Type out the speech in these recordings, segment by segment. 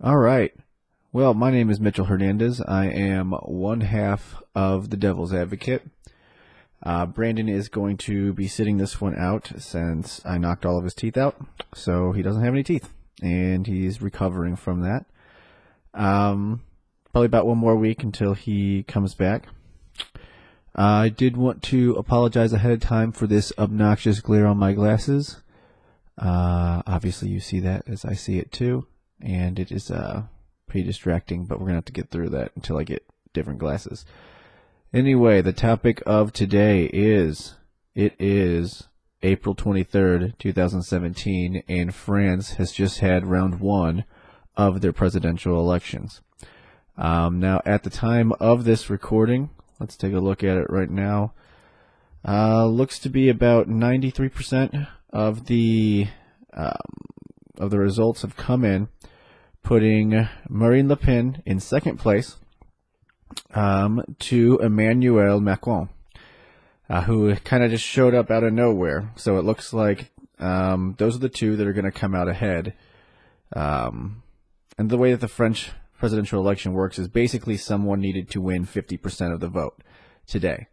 All right. Well, my name is Mitchell Hernandez. I am one half of the Devil's Advocate. Brandon is going to be sitting this one out since I knocked all of his teeth out, so he doesn't have any teeth, and he's recovering from that. Probably about one more week until he comes back. I did want to apologize ahead of time for this obnoxious glare on my glasses. Obviously, you see that as I see it too, and it is pretty distracting, but we're going to have to get through that until I get different glasses. Anyway, the topic of today is April 23rd, 2017, and France has just had round one of their presidential elections. Now, at the time of this recording, let's take a look at it right now. Looks to be about 93% of the results have come in, putting Marine Le Pen in second place to Emmanuel Macron, who kind of just showed up out of nowhere. So it looks like those are the two that are going to come out ahead. And the way that the French presidential election works is basically someone needed to win 50% of the vote today.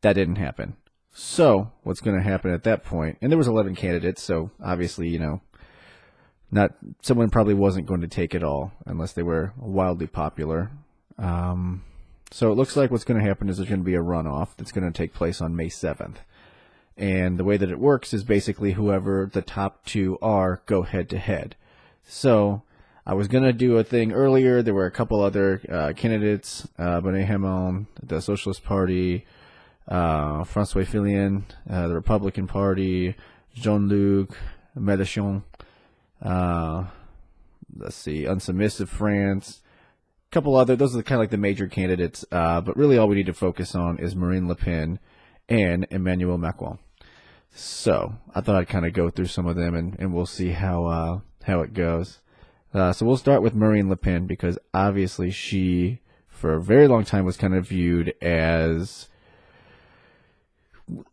That didn't happen. So what's going to happen at that point? And there was 11 candidates, so obviously, not someone probably wasn't going to take it all unless they were wildly popular. So it looks like what's going to happen is there's going to be a runoff that's going to take place on May 7th. And the way that it works is basically whoever the top two are go head to head. So I was going to do a thing earlier. There were a couple other candidates, Bonnet Hamon, the Socialist Party, François Fillon, the Republican Party, Jean-Luc Mélenchon, Unsubmissive France, a couple other. Those are kind of like the major candidates, but really all we need to focus on is Marine Le Pen and Emmanuel Macron. So I thought I'd kind of go through some of them, and we'll see how it goes. So we'll start with Marine Le Pen, because obviously she, for a very long time, was kind of viewed as,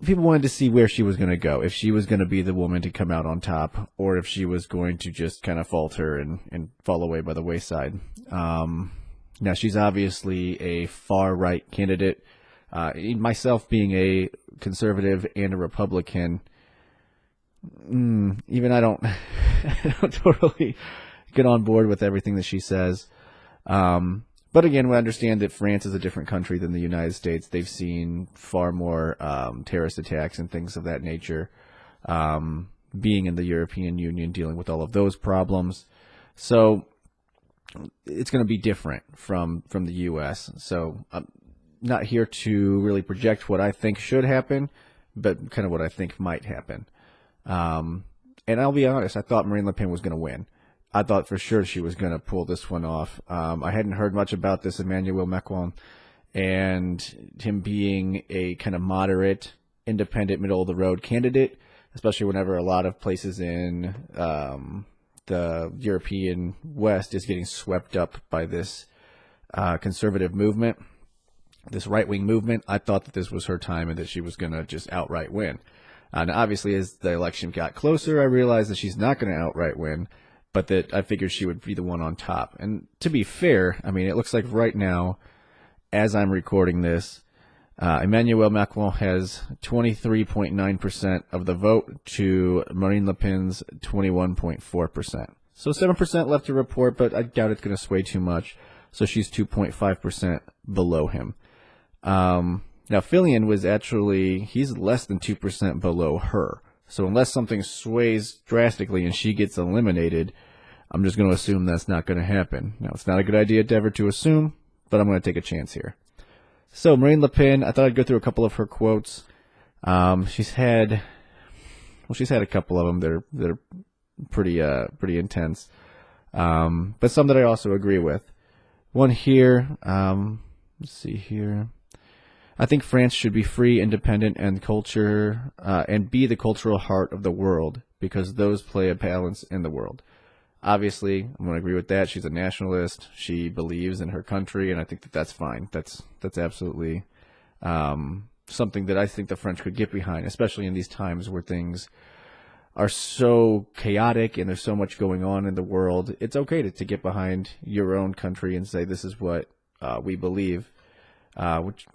people wanted to see where she was going to go, if she was going to be the woman to come out on top, or if she was going to just kind of falter and fall away by the wayside. Now, she's obviously a far-right candidate. Myself being a conservative and a Republican, even I don't, I don't totally get on board with everything that she says. But again, we understand that France is a different country than the United States. They've seen far more terrorist attacks and things of that nature. Being in the European Union, dealing with all of those problems. So it's going to be different from the U.S. So I'm not here to really project what I think should happen, but kind of what I think might happen. And I'll be honest, I thought Marine Le Pen was going to win. I thought for sure she was going to pull this one off. I hadn't heard much about this Emmanuel Macron and him being a kind of moderate, independent, middle-of-the-road candidate, especially whenever a lot of places in the European West is getting swept up by this conservative movement, this right-wing movement. I thought that this was her time and that she was going to just outright win. Now, obviously, as the election got closer, I realized that she's not going to outright win, but that I figured she would be the one on top. And to be fair, I mean, it looks like right now, as I'm recording this, Emmanuel Macron has 23.9% of the vote to Marine Le Pen's 21.4%. So 7% left to report, but I doubt it's going to sway too much. So she's 2.5% below him. Now, Fillon was he's less than 2% below her. So unless something sways drastically and she gets eliminated, I'm just going to assume that's not going to happen. Now, it's not a good idea ever to assume, but I'm going to take a chance here. So Marine Le Pen, I thought I'd go through a couple of her quotes. She's had a couple of them that are pretty intense, but some that I also agree with. One here, let's see here. I think France should be free, independent, and be the cultural heart of the world, because those play a balance in the world. Obviously, I'm going to agree with that. She's a nationalist. She believes in her country, and I think that that's fine. That's absolutely something that I think the French could get behind, especially in these times where things are so chaotic and there's so much going on in the world, it's okay to get behind your own country and say this is what we believe, which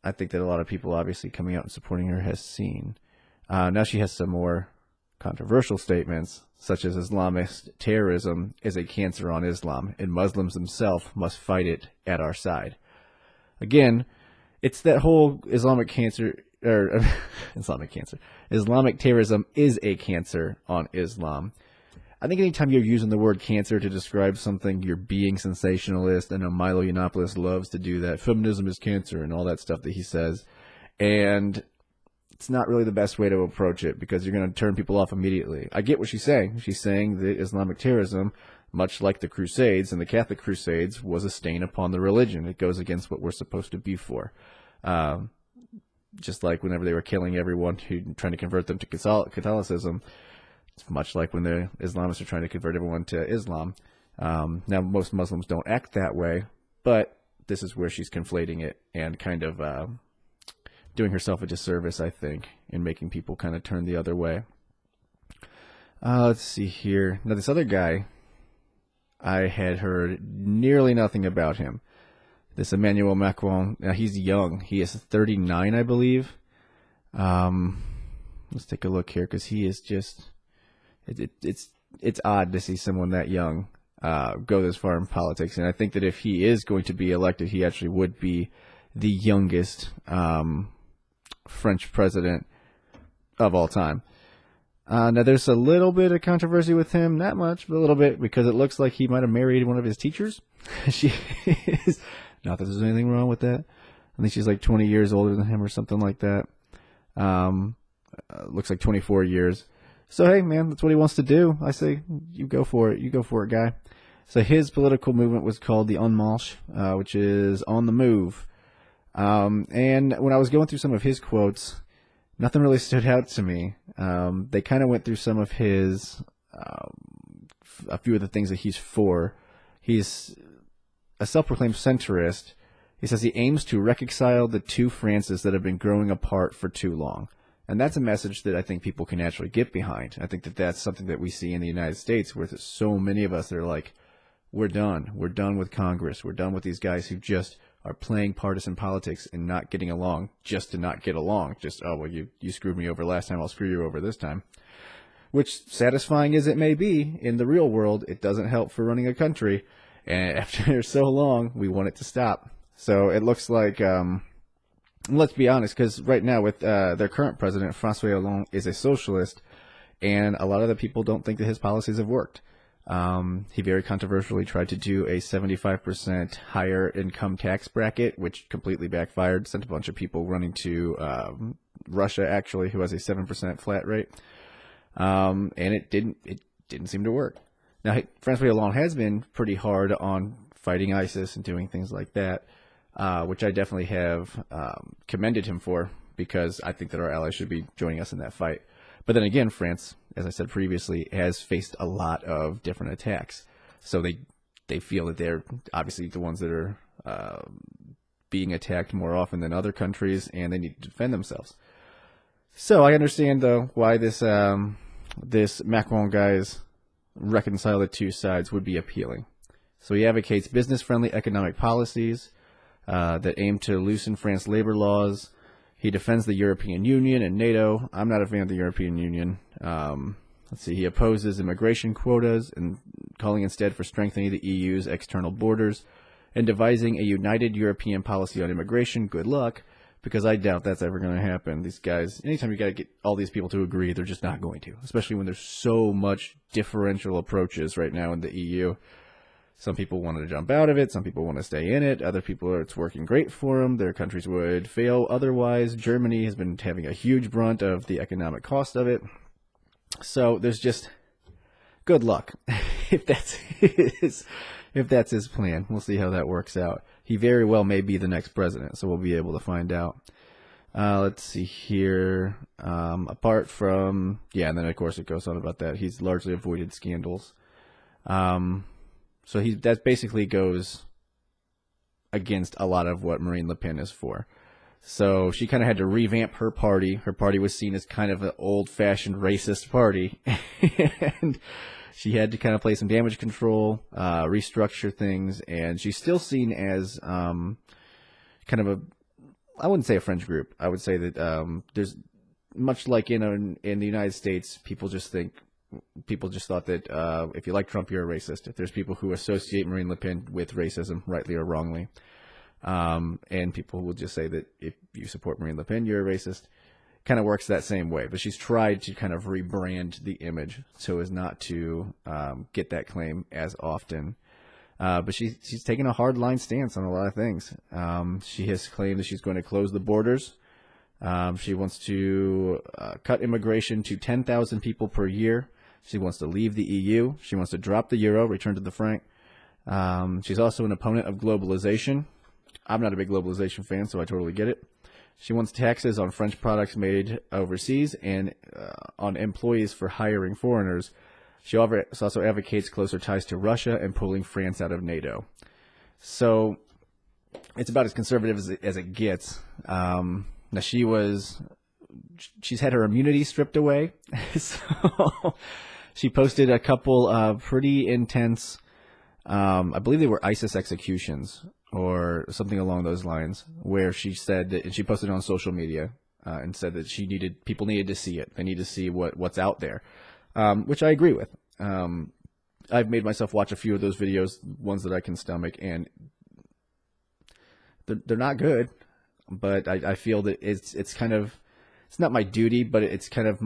I think that a lot of people obviously coming out and supporting her has seen. Now she has some more controversial statements, such as Islamist terrorism is a cancer on Islam, and Muslims themselves must fight it at our side. Again, it's that whole Islamic terrorism is a cancer on Islam. I think anytime you're using the word cancer to describe something, you're being sensationalist. I know Milo Yiannopoulos loves to do that. Feminism is cancer and all that stuff that he says. And it's not really the best way to approach it because you're going to turn people off immediately. I get what she's saying. She's saying that Islamic terrorism, much like the Crusades and the Catholic Crusades, was a stain upon the religion. It goes against what we're supposed to be for. Just like whenever they were killing everyone trying to convert them to Catholicism, it's much like when the Islamists are trying to convert everyone to Islam. Now, most Muslims don't act that way, but this is where she's conflating it and kind of doing herself a disservice, I think, in making people kind of turn the other way. Let's see here. Now, this other guy, I had heard nearly nothing about him. This Emmanuel Macron, now he's young. He is 39, I believe. Let's take a look here because he is just... It's odd to see someone that young go this far in politics. And I think that if he is going to be elected, he actually would be the youngest French president of all time. Now, there's a little bit of controversy with him. Not much, but a little bit, because it looks like he might have married one of his teachers. She is... Not that there's anything wrong with that. I think she's like 20 years older than him or something like that. Looks like 24 years. So, hey, man, that's what he wants to do. I say, you go for it. You go for it, guy. So his political movement was called the En Marche, which is on the move. And when I was going through some of his quotes, nothing really stood out to me. They kind of went through some of his, a few of the things that he's for. He's a self-proclaimed centrist. He says he aims to reconcile the two Frances that have been growing apart for too long. And that's a message that I think people can actually get behind. I think that that's something that we see in the United States, where there's so many of us that are like, we're done. We're done with Congress. We're done with these guys who just are playing partisan politics and not getting along just to not get along. Just, oh, well, you screwed me over last time, I'll screw you over this time. Which, satisfying as it may be, in the real world, it doesn't help for running a country. And after so long, we want it to stop. So it looks like, let's be honest, because right now with their current president, François Hollande, is a socialist, and a lot of the people don't think that his policies have worked. He very controversially tried to do a 75% higher income tax bracket, which completely backfired, sent a bunch of people running to Russia, actually, who has a 7% flat rate. And it didn't seem to work. Now, François Hollande has been pretty hard on fighting ISIS and doing things like that, which I definitely have commended him for, because I think that our allies should be joining us in that fight. But then again, France, as I said previously, has faced a lot of different attacks. So they feel that they're obviously the ones that are being attacked more often than other countries, and they need to defend themselves. So I understand, though, why this Macron guy's reconcile the two sides would be appealing. So he advocates business-friendly economic policies that aim to loosen France's labor laws. He defends the European Union and NATO. I'm not a fan of the European Union. Let's see. He opposes immigration quotas and calling instead for strengthening the EU's external borders and devising a united European policy on immigration. Good luck, because I doubt that's ever going to happen. These guys, anytime you got to get all these people to agree, they're just not going to, especially when there's so much differential approaches right now in the EU. Some people want to jump out of it. Some people want to stay in it. Other people, it's working great for them. Their countries would fail otherwise. Germany has been having a huge brunt of the economic cost of it. So there's just good luck if that's his plan. We'll see how that works out. He very well may be the next president, so we'll be able to find out. Let's see here. Apart from, and then of course it goes on about that. He's largely avoided scandals. So that basically goes against a lot of what Marine Le Pen is for. So she kind of had to revamp her party. Her party was seen as kind of an old-fashioned racist party. And she had to kind of play some damage control, restructure things, and she's still seen as kind of a, I wouldn't say a fringe group. I would say that there's, much like in the United States, people just thought that if you like Trump, you're a racist. There's people who associate Marine Le Pen with racism, rightly or wrongly. And people will just say that if you support Marine Le Pen, you're a racist. Kind of works that same way. But she's tried to kind of rebrand the image so as not to get that claim as often. But she's taken a hard line stance on a lot of things. She has claimed that she's going to close the borders. She wants to cut immigration to 10,000 people per year. She wants to leave the EU. She wants to drop the euro, return to the franc. She's also an opponent of globalization. I'm not a big globalization fan, so I totally get it. She wants taxes on French products made overseas and on employees for hiring foreigners. She also advocates closer ties to Russia and pulling France out of NATO. So it's about as conservative as it gets. Now she's had her immunity stripped away. So she posted a couple of pretty intense, I believe they were ISIS executions or something along those lines, where she said that, and she posted it on social media and said that people needed to see it. They need to see what's out there, which I agree with. I've made myself watch a few of those videos, ones that I can stomach, and they're not good. But I feel that it's not my duty, but it's kind of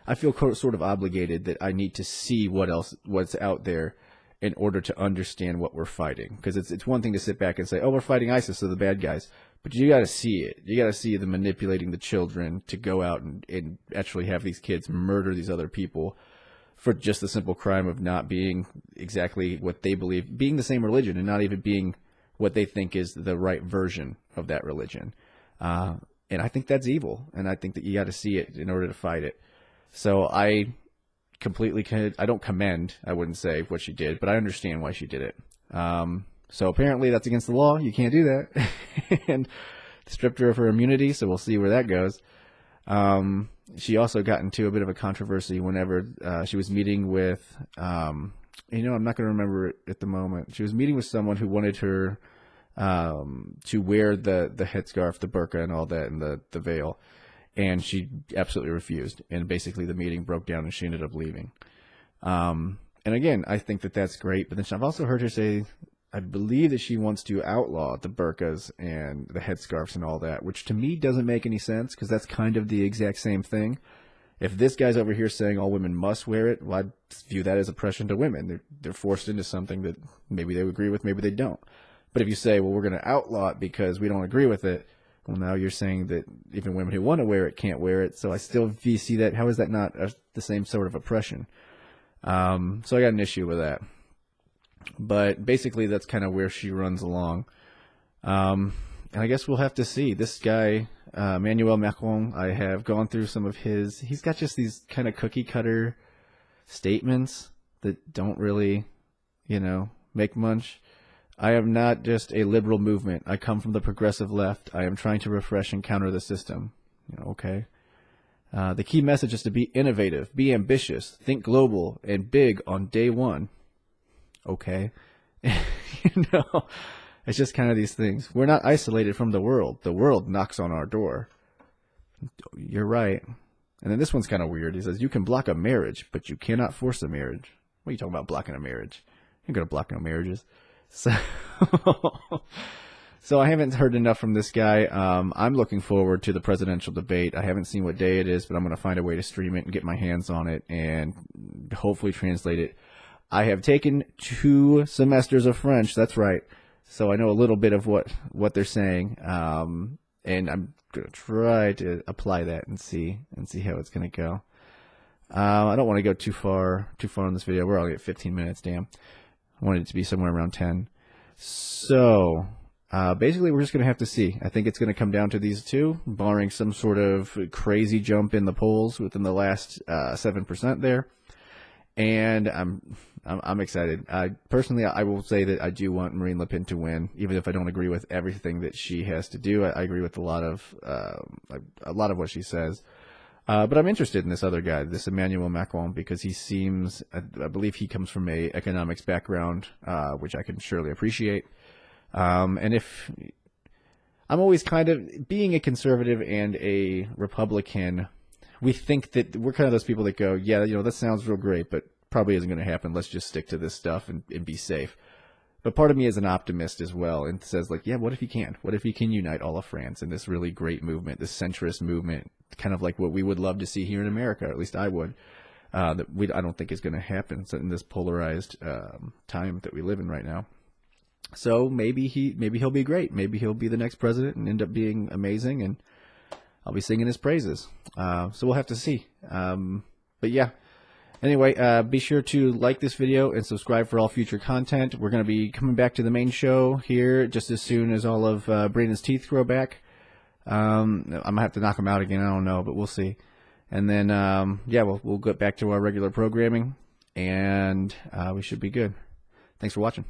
I feel sort of obligated that I need to see what's out there in order to understand what we're fighting. Because it's one thing to sit back and say, oh, we're fighting ISIS, so the bad guys. But you got to see it. You got to see them manipulating the children to go out and actually have these kids murder these other people for just the simple crime of not being exactly what they believe, being the same religion, and not even being what they think is the right version of that religion. And I think that's evil. And I think that you got to see it in order to fight it. So I don't commend, I wouldn't say, what she did, but I understand why she did it. So apparently that's against the law. You can't do that. And stripped her of her immunity, so we'll see where that goes. She also got into a bit of a controversy whenever she was meeting with, I'm not going to remember it at the moment. She was meeting with someone who wanted her to wear the headscarf, the burqa and all that, and the veil. And she absolutely refused. And basically the meeting broke down and she ended up leaving. And again, I think that that's great. But then I've also heard her say, I believe that she wants to outlaw the burqas and the headscarves and all that, which to me doesn't make any sense because that's kind of the exact same thing. If this guy's over here saying all women must wear it, well, I view that as oppression to women. They're forced into something that maybe they agree with, maybe they don't. But if you say, well, we're going to outlaw it because we don't agree with it, well, now you're saying that even women who want to wear it can't wear it. So I still see that. How is that not the same sort of oppression? So I got an issue with that. But basically, that's kind of where she runs along. And I guess we'll have to see. This guy, Emmanuel Macron, I have gone through some of he's got just these kind of cookie cutter statements that don't really, make much. I am not just a liberal movement. I come from the progressive left. I am trying to refresh and counter the system. Okay. The key message is to be innovative, be ambitious, think global and big on day one. Okay. It's just kind of these things. We're not isolated from the world. The world knocks on our door. You're right. And then this one's kind of weird. He says, you can block a marriage, but you cannot force a marriage. What are you talking about blocking a marriage? You're going to block no marriages. So I haven't heard enough from this guy. I'm looking forward to the presidential debate. I haven't seen what day it is, but I'm going to find a way to stream it and get my hands on it and hopefully translate it. I have taken 2 semesters of French. That's right. So I know a little bit of what they're saying. And I'm going to try to apply that and see how it's going to go. I don't want to go too far in this video. We're already at 15 minutes. Damn. I wanted it to be somewhere around 10. So basically, we're just going to have to see. I think it's going to come down to these 2, barring some sort of crazy jump in the polls within the last 7% there. And I'm I'm excited. Personally, I will say that I do want Marine Le Pen to win, even if I don't agree with everything that she has to do. I agree with a lot of what she says. But I'm interested in this other guy, this Emmanuel Macron, because he seems, I believe he comes from a economics background, which I can surely appreciate. And if I'm always kind of, being a conservative and a Republican, we think that we're kind of those people that go, yeah, that sounds real great, but probably isn't going to happen. Let's just stick to this stuff and be safe. But part of me is an optimist as well and says, like, yeah, what if he can? What if he can unite all of France in this really great movement, this centrist movement, kind of like what we would love to see here in America, or at least I would. I don't think is going to happen in this polarized time that we live in right now. So maybe he'll be great. Maybe he'll be the next president and end up being amazing, and I'll be singing his praises. So we'll have to see. But yeah. Anyway, be sure to like this video and subscribe for all future content. We're going to be coming back to the main show here just as soon as all of Brandon's teeth grow back. I'm going to have to knock them out again. I don't know, but we'll see. And then, yeah, we'll get back to our regular programming, and we should be good. Thanks for watching.